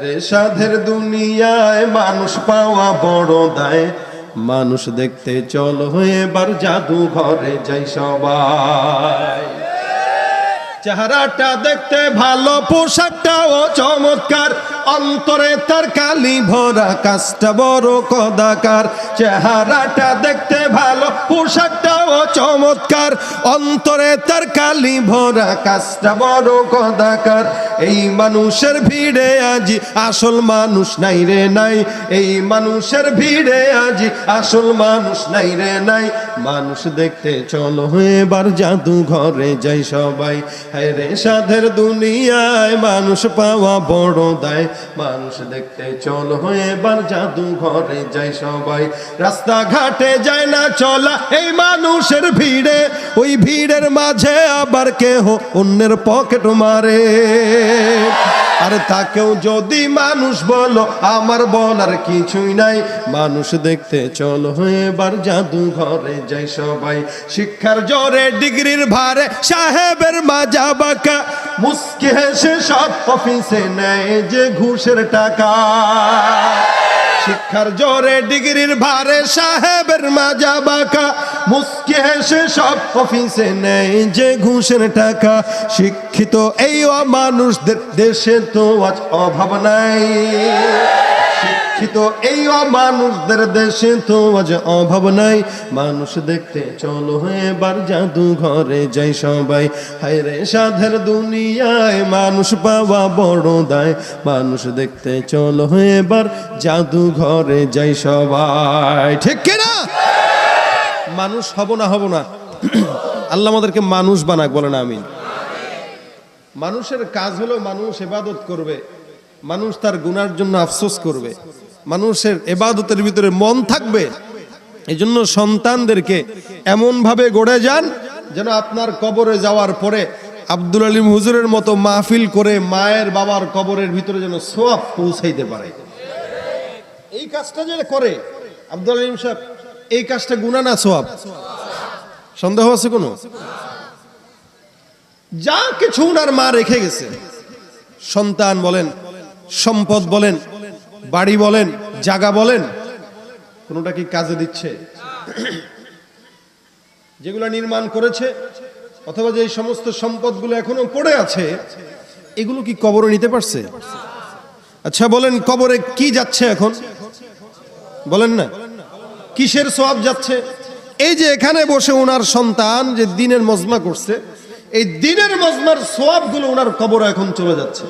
রে সাধের দুনিয়ায় মানুষ পাওয়া বড় দায়, মানুষ দেখতে চলো এবার জাদু ঘরে যাই সবাই। চেহারাটা দেখতে ভালো, পোশাকটাও চমৎকার, অন্তরে তার কালি ভরা, কাজটা বড় কদাকার। চেহারাটা দেখতে ভালো, পোশাকটাও চমৎকার, অন্তরে তার কালি ভরা, কাজটা বড় কদাকার। এই মানুষের ভিড়ে আজি আসল মানুষ নাই রে নাই, এই মানুষের ভিড়ে আজি আসল মানুষ নাই রে নাই। মানুষ দেখতে চলো এবার জাদু ঘরে যাই সবাই। হায় রে সাধের দুনিয়ায় মানুষ পাওয়া বড় দায়, মানুষ দেখতে চলো এবার জাদু ঘরে যাই সবাই। রাস্তাঘাটে যায় না চলা এই মানুষের ভিড়ে, ওই ভিড়ের মাঝে আবার কেহ অন্যের পকেট মারে। আর তাকেও যদি মানুষ বলো, আমার বলার কিছুই নাই। মানুষ দেখতে চলো এবার জাদু ঘরে যাই সবাই। শিক্ষার জোরে ডিগ্রির ভারে সাহেবের মাজা বাঁকা, মুস্কি হেসে সব অফিসে নেয় যে ঘুষের টাকা। শিক্ষার জোরে ডিগ্রির ভারে সাহেবের মাজা বাঁকা, মুস্কি হেসে সব অফিসে নেয় যে ঘুষের টাকা। শিক্ষিত এই অমানুষদের দেশে তো আজ অভাব নাই, শিক্ষিত এই অমানুষদের দেশে তো আজ অভাব নাই। মানুষ দেখতে চলো এবার জাদু ঘরে যাই সবাই। হায় রে সাধের দুনিয়ায় মানুষ পাওয়া বড় দায়, মানুষ দেখতে চলো এবার জাদু ঘরে যাই সবাই। ঠিক কিনা? মানুষ হব না হব না, আল্লাহ আমাদেরকে মানুষ বানাক, বলে না আমিন। মানুষের কাজ হলো মানুষ ইবাদত করবে, মানুষ তার গুনার জন্য আফসোস করবে, মানুষের ইবাদতের ভিতরে মন থাকবে। এই জন্য সন্তানদেরকে এমন ভাবে গড়ে যান যেন আপনার কবরে যাওয়ার পরে আব্দুল আলিম হুজুরের মতো মাহফিল করে মায়ের বাবার কবরের ভিতরে যেন সওয়াব পৌঁছাইতে পারে। এই কাজটা যে করে আব্দুল আলিম সাহেব, এই কাজটা গুনাহ না সওয়াব? সন্দেহ আছে কোনো? যা কিছু ওনার মা রেখে গেছে, সন্তান বলেন, সম্পদ বলেন, বাড়ি বলেন, জায়গা বলেন, কোনোটা কি কাজে দিচ্ছে? যেগুলো নির্মাণ করেছে অথবা যে সমস্ত সম্পদগুলো এখনো পড়ে আছে, এগুলো কি কবরে নিতে পারছে? আচ্ছা বলেন, কবরে কি যাচ্ছে এখন? বলেন না, কিসের সওয়াব যাচ্ছে? এই যে এখানে বসে ওনার সন্তান যে দিনের মজমা করছে, এই দিনের মজমার সওয়াবগুলো ওনার কবরে এখন চলে যাচ্ছে।